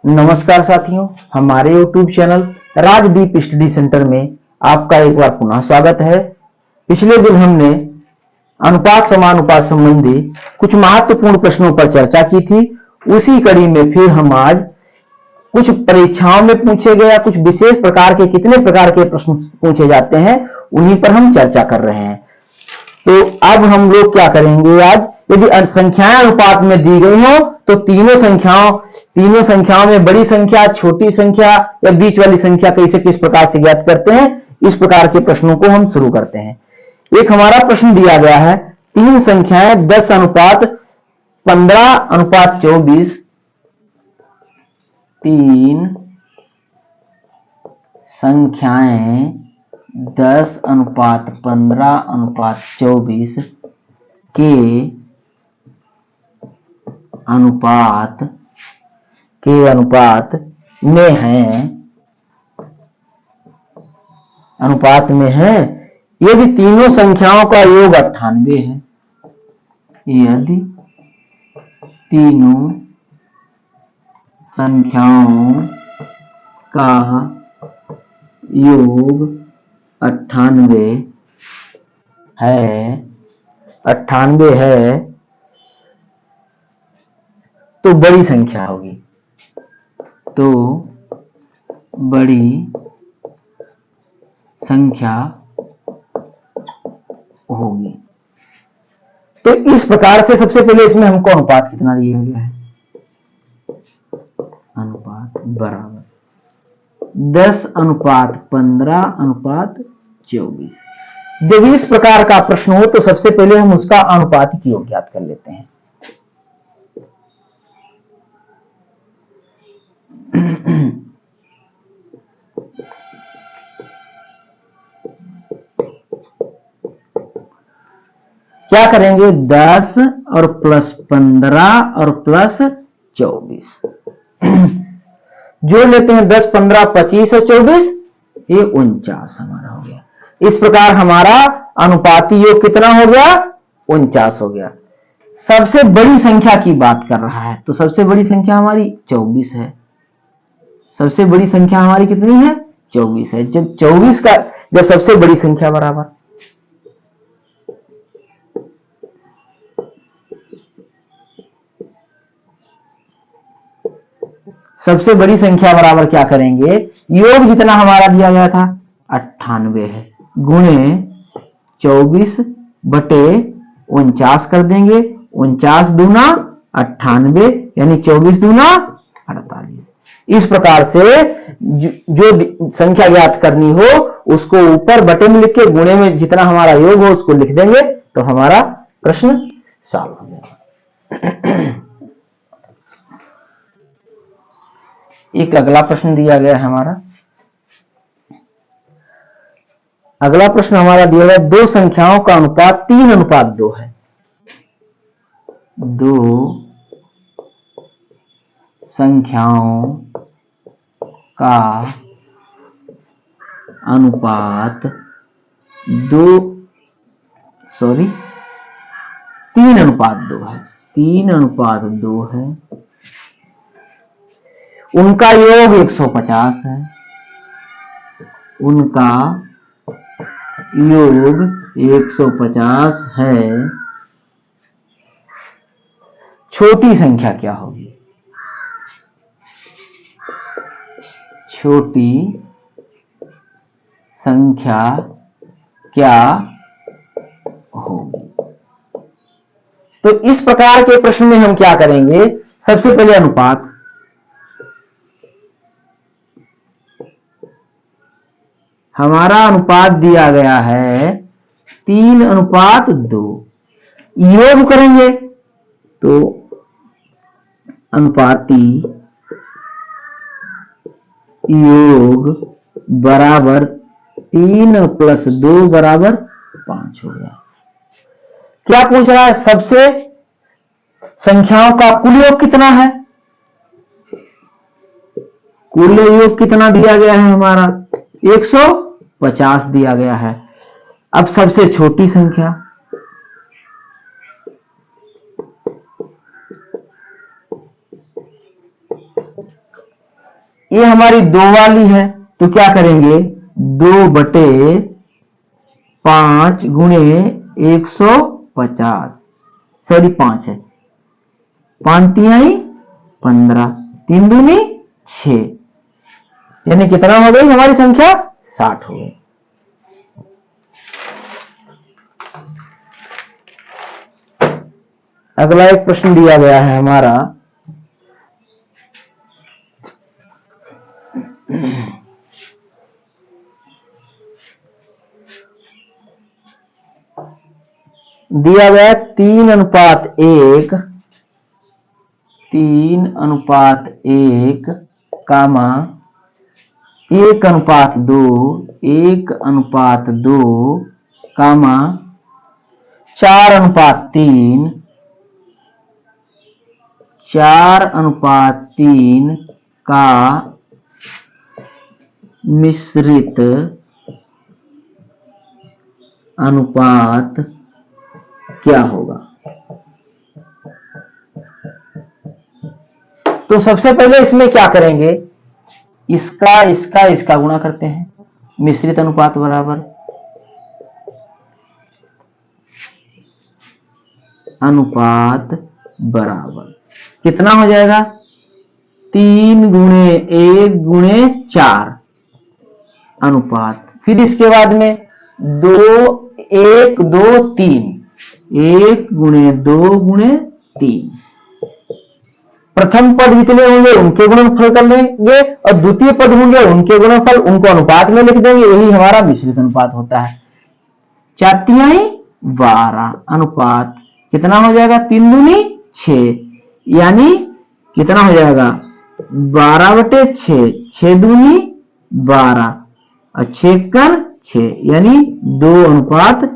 नमस्कार साथियों, हमारे YouTube channel Rajdeep study centre में आपका एक बार पुनः स्वागत है। पिछले दिन हमने अनुपात समानुपात संबंधी कुछ महत्वपूर्ण प्रश्नों पर चर्चा की थी। उसी कड़ी में फिर हम आज कुछ परीक्षाओं में पूछे गए कुछ विशेष प्रकार के कितने प्रकार के प्रश्न पूछे जाते हैं उन्हीं पर हम चर्चा कर रहे हैं। तो अब हम लोग क्या करेंगे, आज यदि संख्याएं अनुपात में दी गई हो तो तीनों संख्याओं में बड़ी संख्या, छोटी संख्या या बीच वाली संख्या कैसे किस प्रकार से ज्ञात करते हैं, इस प्रकार के प्रश्नों को हम शुरू करते हैं। एक हमारा प्रश्न दिया गया है, तीन संख्याएं 10:15:24, तीन संख्याएं 10:15:24 के अनुपात में हैं यदि तीनों संख्याओं का योग 98 है, यदि तीनों संख्याओं का योग 98 है तो बड़ी संख्या होगी, तो बड़ी संख्या होगी। तो इस प्रकार से सबसे पहले इसमें हमको अनुपात कितना दिया गया है, अनुपात बराबर 10:15:24। जब इस प्रकार का प्रश्न हो तो सबसे पहले हम उसका अनुपातिक योग ज्ञात कर लेते हैं। क्या करेंगे, 10 और प्लस 15 और प्लस 24 जोड़ लेते हैं। 10, 15, 25 और 24, ये 49 हमारा हो गया। इस प्रकार हमारा अनुपाती योग कितना हो गया, 49 हो गया। सबसे बड़ी संख्या की बात कर रहा है तो सबसे बड़ी संख्या हमारी 24 है। सबसे बड़ी संख्या हमारी कितनी है, 24 है। जब 24 का जब सबसे बड़ी संख्या बराबर सबसे बड़ी संख्या बराबर क्या करेंगे, योग जितना हमारा दिया गया था 98 है, गुणे 24/49 कर देंगे। 49 दूना 98 यानी 24 दूना 48। इस प्रकार से जो संख्या ज्ञात करनी हो उसको ऊपर बटे में लिख के गुणे में जितना हमारा योग हो उसको लिख देंगे तो हमारा प्रश्न सॉल्व हो जाएगा। एक अगला प्रश्न दिया गया है हमारा। अगला प्रश्न हमारा दिया गया, दो संख्याओं का अनुपात 3:2 है। दो संख्याओं का अनुपात 3:2 है। 3:2 है। उनका योग 150 है। उनका योग 150 है। छोटी संख्या क्या होगी, छोटी संख्या क्या होगी। तो इस प्रकार के प्रश्न में हम क्या करेंगे, सबसे पहले अनुपात, हमारा अनुपात दिया गया है 3:2। योग करेंगे तो अनुपाती योग बराबर 3 + 2 = 5 हो गया। क्या पूछ रहा है, सबसे संख्याओं का कुल योग कितना है, कुल योग कितना दिया गया है हमारा 150 दिया गया है। अब सबसे छोटी संख्या, ये हमारी 2 वाली है, तो क्या करेंगे 2/5 गुणे 150, सॉरी 5 है, 5 तिहाई 15, 3 दूनी 6, यानी कितना हो गई हमारी संख्या 60 हो गई। अगला एक प्रश्न दिया गया है हमारा, दिया गया 3:1, 3:1, कामा 1:2, 1:2, कामा 4:3, 4:3 का मिश्रित अनुपात क्या होगा। तो सबसे पहले इसमें क्या करेंगे, इसका गुणा करते हैं, मिश्रित अनुपात बराबर अनुपात बराबर कितना हो जाएगा 3 गुणे 1 गुणे 4 अनुपात, फिर इसके बाद में 2 1 2 3, 1 गुणे 2 गुणे 3, प्रथम पद जितने होंगे उनके गुणनफल कर लेंगे और द्वितीय पद होंगे उनके गुणनफल, उनको अनुपात में लिख देंगे, यही हमारा मिश्रित अनुपात होता है। 4 तिहाई 12 अनुपात कितना हो जाएगा 3 दूनी 6, यानी कितना हो जाएगा 12/6, 6 दूनी 12 और 6 कर 6, यानी 2:1।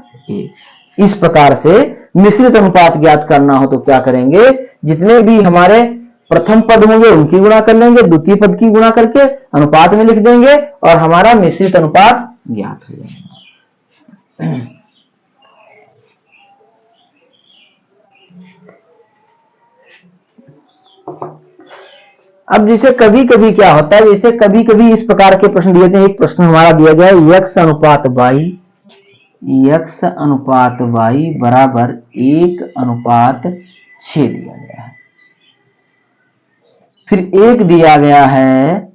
इस प्रकार से मिश्रित अनुपात ज्ञात करना हो तो क्या करेंगे, जितने भी हमारे प्रथम पद होंगे उनकी गुणा कर लेंगे, द्वितीय पद की गुणा करके अनुपात में लिख देंगे और हमारा मिश्रित अनुपात ज्ञात हो जाएगा। अब जैसे कभी कभी क्या होता है, जैसे कभी कभी इस प्रकार के प्रश्न दिए थे, एक प्रश्न हमारा दिया गया है x अनुपात y बराबर 1:6 दिया गया है, फिर एक दिया गया है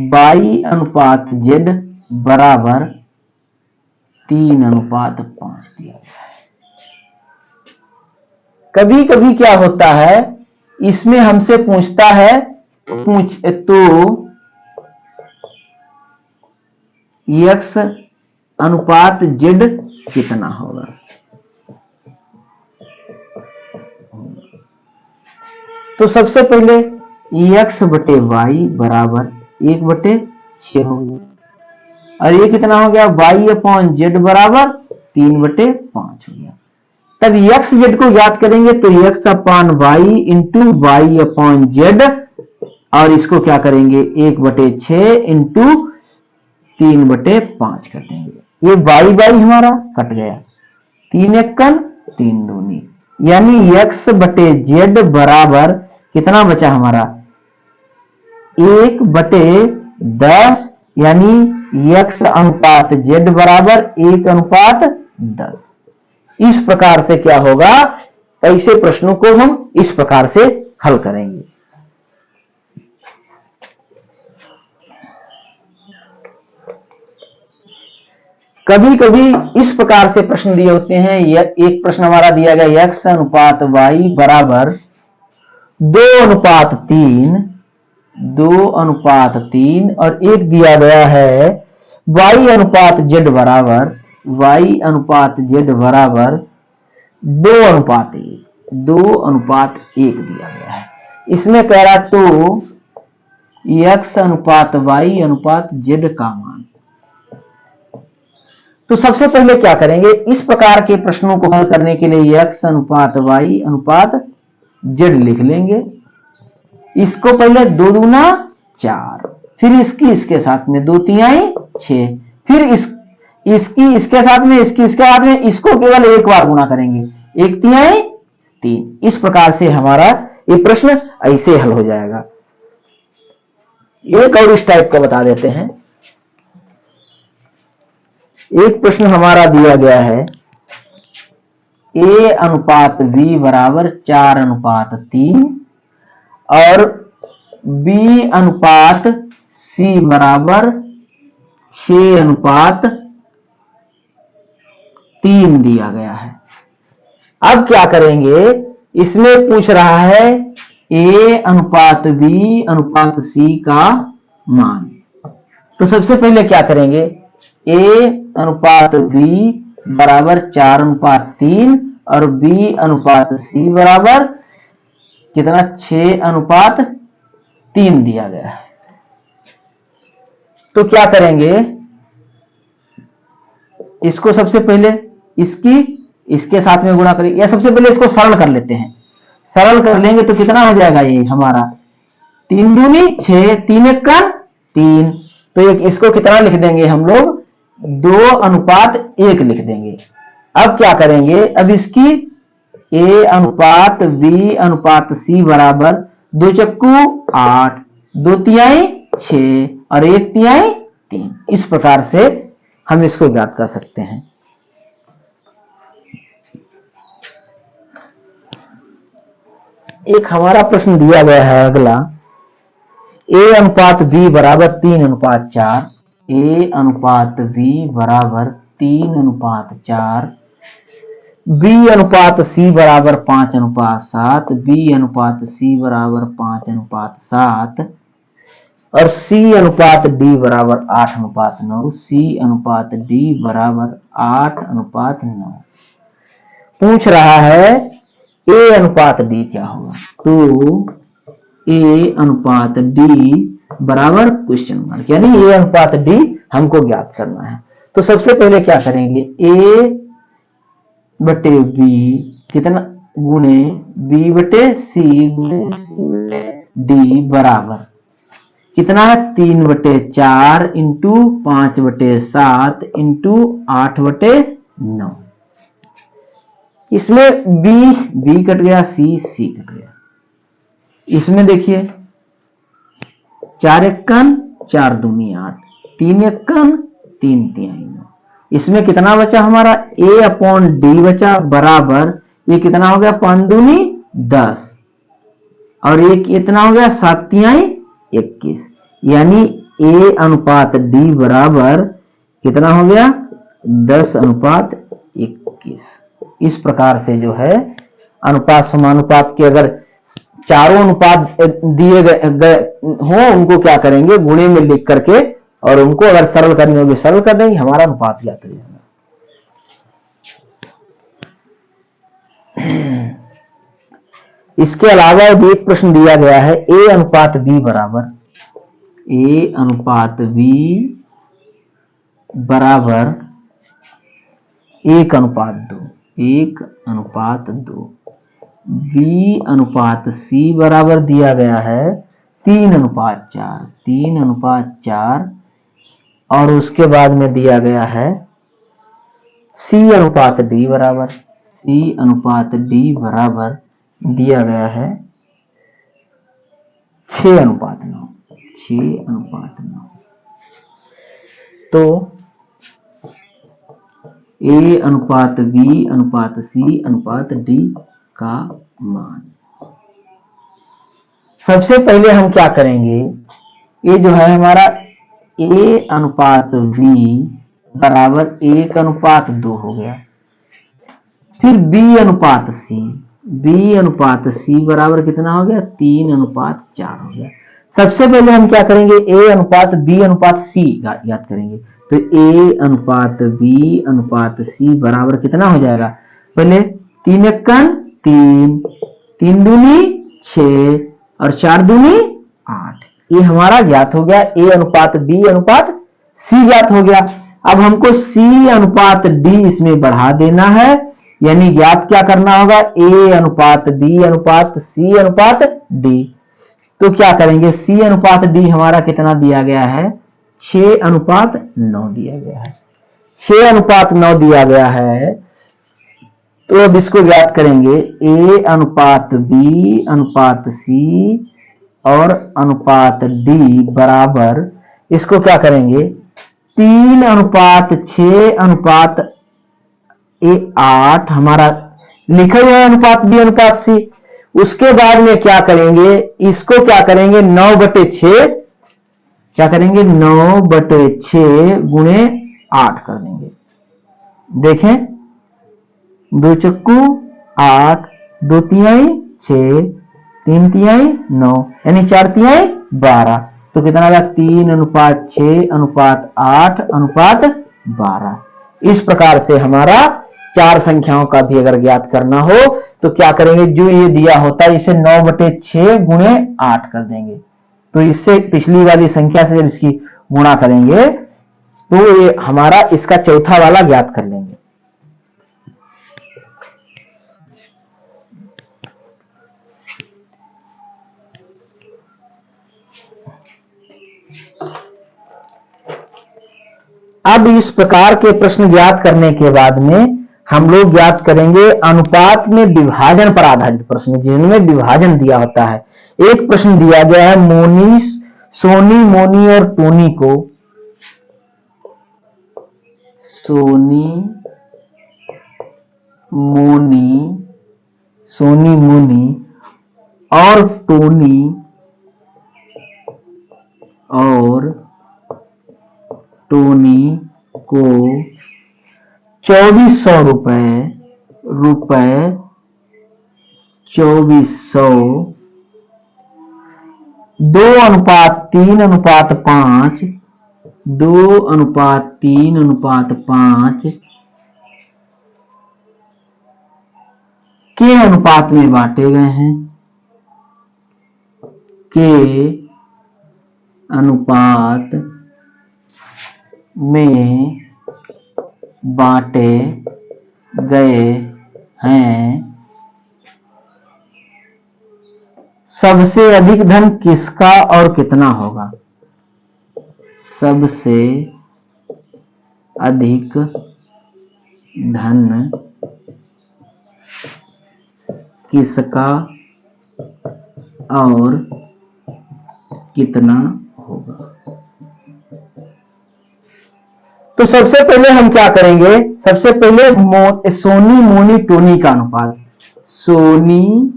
y/z बराबर 3:5 दिया गया है। कभी कभी क्या होता है, इसमें हमसे पूछता है तो x/z कितना होगा। तो सबसे पहले x/y बराबर 1/6 हो गया, और ये कितना हो गया y/z बराबर 3/5 हो गया। तब x/z को ज्ञात करेंगे तो x/y इंटू y/z, और इसको क्या करेंगे 1/6 इंटू 3/5 कर देंगे, ये y हमारा कट गया, 3 एकन 3 दूनी, यानी x/z बराबर कितना बचा हमारा 1/10, यानी x/z बराबर 1:10। इस प्रकार से क्या होगा, ऐसे प्रश्नों को हम इस प्रकार से हल करेंगे। कभी कभी इस प्रकार से प्रश्न दिए होते हैं, एक प्रश्न हमारा दिया गया x/y बराबर 2:3, 2:3, और एक दिया गया है y/z बराबर 2:1, 2:1 दिया गया है। इसमें कह रहा तो x/y/z का मान। तो सबसे पहले क्या करेंगे, इस प्रकार के प्रश्नों को हल करने के लिए x/y/z लिख लेंगे। इसको पहले 2 दूना 4, फिर इसके साथ में 2 तिहाई 6, फिर इसकी इसके साथ में इसके साथ में इसको केवल एक बार गुणा करेंगे, 1 तिहाई 3। इस प्रकार से हमारा ये प्रश्न ऐसे हल हो जाएगा। एक और इस टाइप का बता देते हैं। एक प्रश्न हमारा दिया गया है A अनुपात B बराबर 4:3 और B अनुपात C बराबर 6:3 दिया गया है। अब क्या करेंगे, इसमें पूछ रहा है A अनुपात B अनुपात C का मान। तो सबसे पहले क्या करेंगे, A अनुपात B बराबर 4:3 और B अनुपात C बराबर कितना 6:3 दिया गया है। तो क्या करेंगे, इसको सबसे पहले इसके साथ में गुणा करेंगे, या सबसे पहले इसको सरल कर लेते हैं। सरल कर लेंगे तो कितना हो जाएगा, ये हमारा 3 दूनी 6, 3 एक 3। तो इसको कितना लिख देंगे हम लोग, 2:1 लिख देंगे। अब क्या करेंगे, अब इसकी A अनुपात B अनुपात C बराबर 2 चक्कू 8, 2 तिहाई 6 और 1 तिहाई 3। इस प्रकार से हम इसको ज्ञात कर सकते हैं। एक हमारा प्रश्न दिया गया है अगला, A अनुपात B बराबर 3:4, A अनुपात B बराबर 3:4, B अनुपात C बराबर 5:7, B अनुपात C बराबर 5:7 और C अनुपात D बराबर 8:9, C अनुपात D बराबर 8:9। पूछ रहा है A अनुपात D क्या होगा। तो A अनुपात D बराबर क्वेश्चन मार्क, यानी A अनुपात D हमको ज्ञात करना है। तो सबसे पहले क्या करेंगे, A बटे B कितना गुणे B बटे C गुणे D बराबर कितना है 3/4 इंटू 5/7 इंटू 8/9। इसमें B कट गया, C कट गया। इसमें देखिए 4 एकन 4 दूनी 8, 3 एकन 3 तिहाई 9। इसमें कितना बचा हमारा A/D बचा बराबर, ये कितना हो गया 5 दूनी 10 और एक इतना हो गया 7 तिहाई 21, यानी A अनुपात D बराबर कितना हो गया 10:21। इस प्रकार से जो है अनुपात समानुपात के अगर चारों अनुपात दिए गए हो, उनको क्या करेंगे गुणे में लिख करके, और उनको अगर सरल करनी होगी सरल कर देंगे, हमारा अनुपात ज्ञात हो जाएगा। इसके अलावा एक प्रश्न दिया गया है A अनुपात B बराबर 1:2, B अनुपात C बराबर दिया गया है 3:4 और उसके बाद में दिया गया है C अनुपात D बराबर दिया गया है 6:9। तो A अनुपात B अनुपात C अनुपात D का मान। सबसे पहले हम क्या करेंगे, ये जो है हमारा A अनुपात B बराबर 1:2 हो गया। फिर B अनुपात C बराबर कितना हो गया 3:4 हो गया। सबसे पहले हम क्या करेंगे, A अनुपात B अनुपात C याद करेंगे। तो A अनुपात B अनुपात C बराबर कितना हो जाएगा, पहले 3 एकन 3, 3 दूनी 6 और 4 दूनी 8। ये हमारा ज्ञात हो गया, A अनुपात B अनुपात C ज्ञात हो गया। अब हमको C अनुपात D इसमें बढ़ा देना है, यानी ज्ञात क्या करना होगा, A अनुपात B अनुपात C अनुपात D। तो क्या करेंगे, C अनुपात D हमारा कितना दिया गया है 6:9 दिया गया है। 6:9 दिया गया है। तो अब इसको ज्ञात करेंगे A अनुपात B अनुपात C और अनुपात डी बराबर, इसको क्या करेंगे 3:6:8 हमारा लिखा हुआ है, अनुपात बी अनुपात सी। उसके बाद में क्या करेंगे, इसको क्या करेंगे 9/6, क्या करेंगे 9/6 गुणे 8 कर देंगे। देखें 2 चक्कू 8, 2 तिहाई 6, 3 तिहाई 9, यानी 4 तिहाई 12। तो कितना आ गया 3:6:8:12। इस प्रकार से हमारा चार संख्याओं का भी अगर ज्ञात करना हो तो क्या करेंगे, जो ये दिया होता है इसे 9/6 गुणे 8 कर देंगे। तो इससे पिछली वाली संख्या से जब इसकी गुणा करेंगे तो ये हमारा इसका चौथा वाला ज्ञात कर लेंगे। अब इस प्रकार के प्रश्न ज्ञात करने के बाद में हम लोग ज्ञात करेंगे अनुपात में विभाजन पर आधारित प्रश्न, जिनमें विभाजन दिया होता है। एक प्रश्न दिया गया है सोनी, मोनी और टोनी को, सोनी मोनी और टोनी को 2400 रुपए 2400 2:3:5 2:3:5 के अनुपात में बांटे गए हैं, के अनुपात में बांटे गए हैं। सबसे अधिक धन किसका और कितना होगा, सबसे अधिक धन किसका और कितना होगा। तो सबसे पहले हम क्या करेंगे, सबसे पहले सोनी मोनी टोनी का अनुपात, सोनी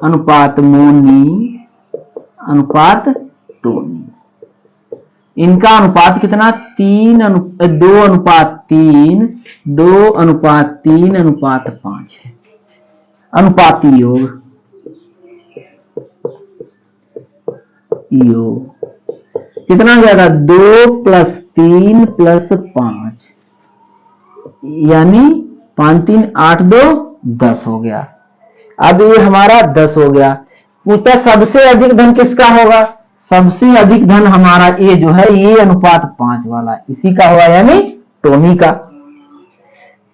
अनुपात मोनी अनुपात टोनी, इनका अनुपात कितना 2:3:5 है। अनुपाती योग कितना हो जाएगा 2 + 3 + 5, यानी 5 3 8 2 10 हो गया। अब ये हमारा 10 हो गया। पूछता सबसे अधिक धन किसका होगा, सबसे अधिक धन हमारा ये जो है ये अनुपात 5 वाला इसी का होगा, यानी टोनी का।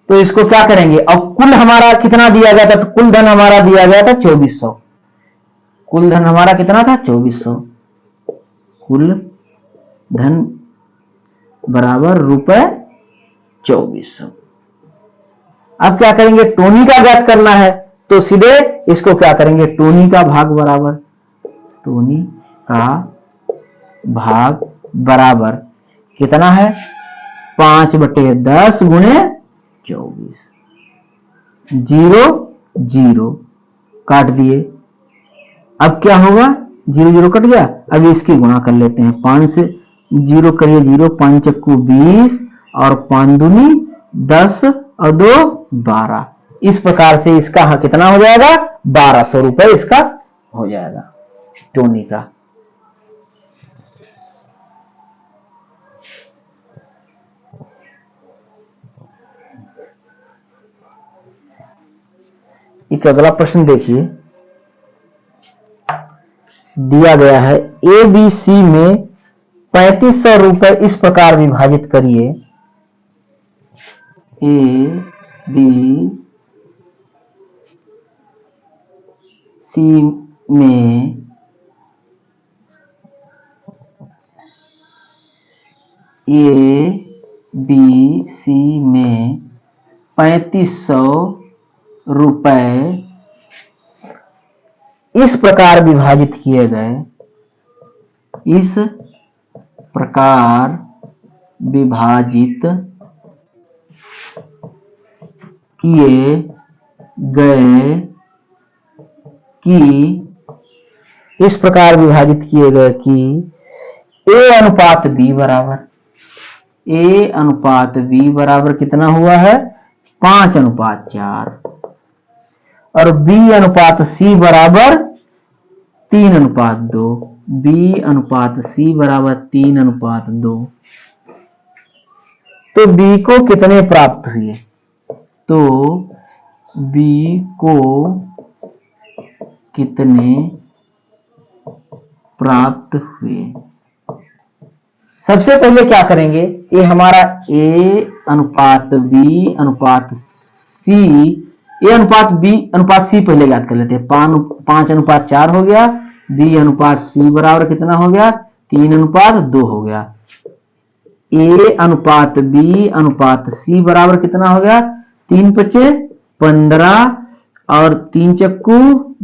तो इसको क्या करेंगे, अब कुल हमारा कितना दिया गया था, तो कुल धन हमारा दिया गया था 2400, कुल धन हमारा कितना था 2400, कुल धन बराबर ₹2400। अब क्या करेंगे, टोनी का ज्ञात करना है, तो सीधे इसको क्या करेंगे टोनी का भाग बराबर, टोनी का भाग बराबर कितना है 5/10 गुणे 24, 0 0 काट दिए। अब क्या होगा 0 0 कट गया। अब इसकी गुणा कर लेते हैं, 5 से 0 करिए 0, 5 चक्कू 20 और 5 दूनी 10 और 2 12। इस प्रकार से इसका कितना हो जाएगा 1200 रुपए इसका हो जाएगा टोनी का। एक अगला प्रश्न देखिए, दिया गया है ए बी सी में 3500 रुपए इस प्रकार विभाजित करिए, ए बी सी में बी सी में 3500 रुपए इस प्रकार विभाजित किए गए, इस प्रकार विभाजित किए गए कि, इस प्रकार विभाजित किए गए कि A अनुपात B बराबर, A अनुपात B बराबर कितना हुआ है 5:4 और B अनुपात C बराबर 3:2, B अनुपात C बराबर 3:2। तो B को कितने प्राप्त हुए, तो B को कितने प्राप्त हुए। सबसे पहले क्या करेंगे, ये हमारा A अनुपात B अनुपात C, A अनुपात B अनुपात C पहले याद कर लेते हैं। 5:4 हो गया, B अनुपात C बराबर कितना हो गया 3:2 हो गया। A अनुपात B अनुपात C बराबर कितना हो गया 3×5 15 और 3 चक्कू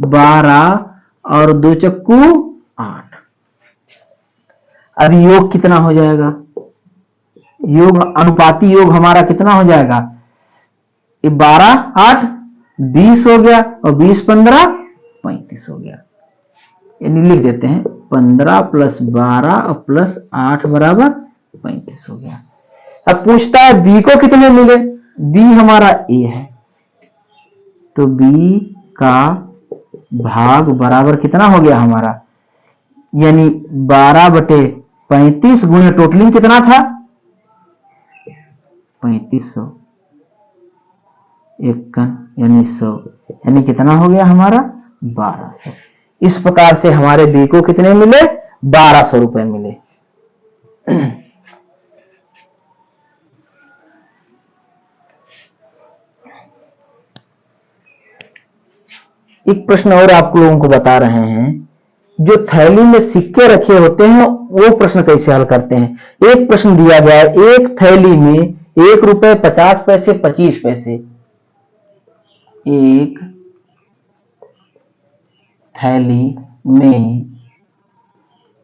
12 और 2 चक्कू 8। अब योग कितना हो जाएगा, योग अनुपाती योग हमारा कितना हो जाएगा, 12 8 20 हो गया और 20 15 35 हो गया। यानी लिख देते हैं 15 + 12 और +8 बराबर 35 हो गया। अब पूछता है B को कितने मिले, B हमारा A है, तो B का भाग बराबर कितना हो गया हमारा, यानी 12/35 गुणे टोटलिंग कितना था 3500 51 यानी 100, यानी कितना हो गया हमारा 1200। इस प्रकार से हमारे B को कितने मिले 1200 रुपए मिले। एक प्रश्न और आप लोगों को बता रहे हैं, जो थैली में सिक्के रखे होते हैं वो प्रश्न कैसे हल करते हैं। एक प्रश्न दिया गया है, एक थैली में 1 रुपए 50 पैसे 25 पैसे, एक थैली में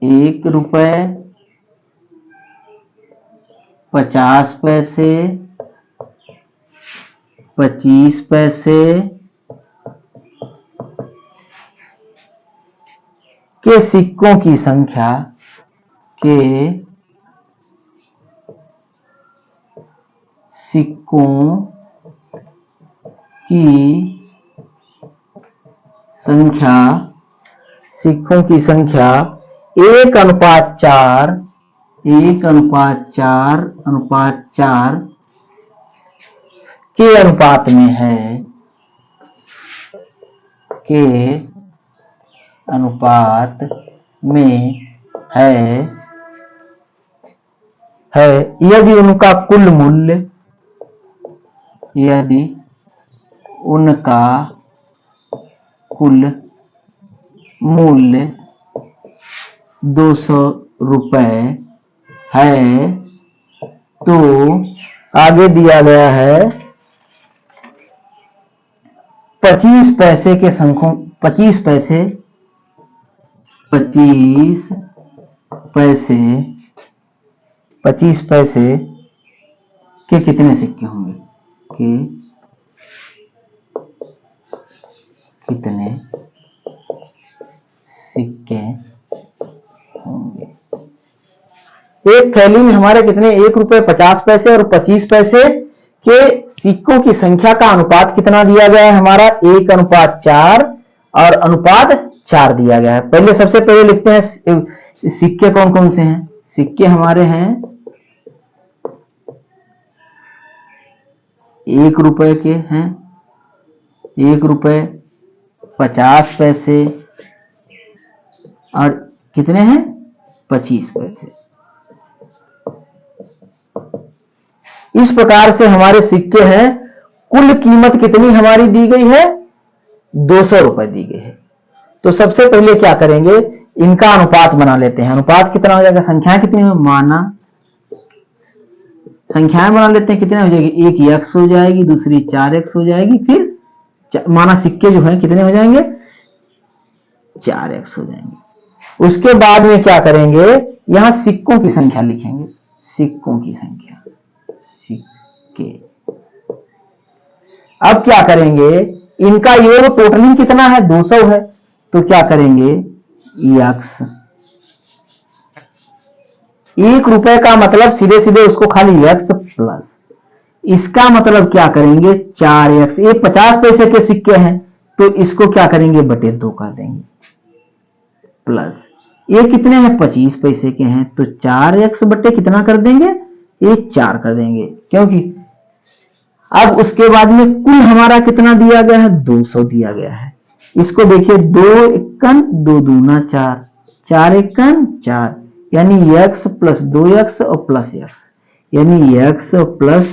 1 रुपए 50 पैसे 25 पैसे के सिक्कों की संख्या सिक्कों की संख्या 1:4 के अनुपात में है, यदि उनका कुल मूल्य 200 रुपए है, तो आगे दिया गया है 25 पैसे के संख्यों 25 पैसे के कितने सिक्के होंगे, कितने सिक्के होंगे। एक थैली में हमारे कितने 1 रुपए 50 पैसे और 25 पैसे के सिक्कों की संख्या का अनुपात कितना दिया गया है हमारा 1:4 और अनुपात 4 दिया गया है। पहले सबसे पहले लिखते हैं सिक्के कौन कौन से हैं। सिक्के हमारे हैं 1 रुपए के हैं, 1 रुपए 50 पैसे और कितने हैं 25 पैसे। इस प्रकार से हमारे सिक्के हैं। कुल कीमत कितनी हमारी दी गई है 200 रुपए दी गई है। तो सबसे पहले क्या करेंगे, इनका अनुपात बना लेते हैं। अनुपात कितना हो जाएगा, संख्याएं कितनी हो, माना संख्याएं बना लेते हैं। कितने हो जाएगी, एक x हो जाएगी, दूसरी 4x हो जाएगी, फिर माना सिक्के जो है कितने हो जाएंगे 4x हो जाएंगे। उसके बाद में क्या करेंगे, यहां सिक्कों की संख्या लिखेंगे, सिक्कों की संख्या, सिक्के। अब क्या करेंगे, इनका योग टोटलिंग कितना है, 200 है, तो क्या करेंगे x। 1 रुपए का मतलब सीधे सीधे उसको खाली x प्लस, इसका मतलब क्या करेंगे 4x। ये 50 पैसे के सिक्के हैं तो इसको क्या करेंगे बटे 2 कर देंगे, प्लस ये कितने हैं 25 पैसे के हैं तो 4x बटे कितना कर देंगे, ये 4 कर देंगे, क्योंकि अब उसके बाद में कुल हमारा कितना दिया गया है, 200 दिया गया है। इसको देखिए 2 एकन 2 दूना 4, 4 एकन 4, यानी x प्लस 2x और प्लस x, यानी x प्लस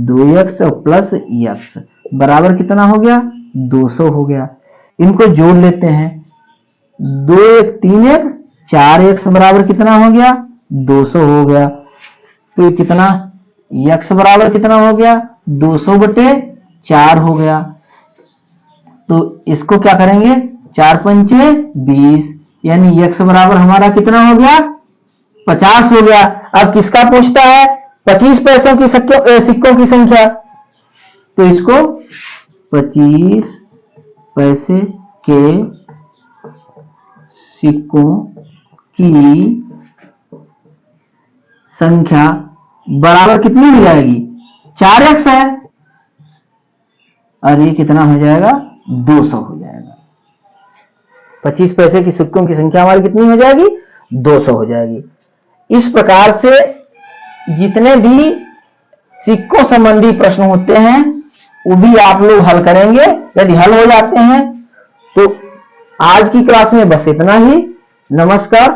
2x और प्लस x बराबर कितना हो गया, 200 हो गया। इनको जोड़ लेते हैं, 2 1 3 1 4x बराबर कितना हो गया, 200 हो गया। तो कितना x बराबर कितना हो गया, 200 बटे 4 हो गया। तो इसको क्या करेंगे 4 पंचे 20, यानी x बराबर हमारा कितना हो गया, 50 हो गया। अब किसका पूछता है, 25 पैसों की सिक्कों की संख्या, तो इसको 25 पैसे के सिक्कों की संख्या बराबर कितनी हो जाएगी, 4x है, और ये कितना हो जाएगा 200 हो जाएगा। 25 पैसे की सिक्कों की संख्या हमारी कितनी हो जाएगी, 200 हो जाएगी। इस प्रकार से जितने भी सिक्कों संबंधी प्रश्न होते हैं वो भी आप लोग हल करेंगे। यदि हल हो जाते हैं तो आज की क्लास में बस इतना ही। नमस्कार।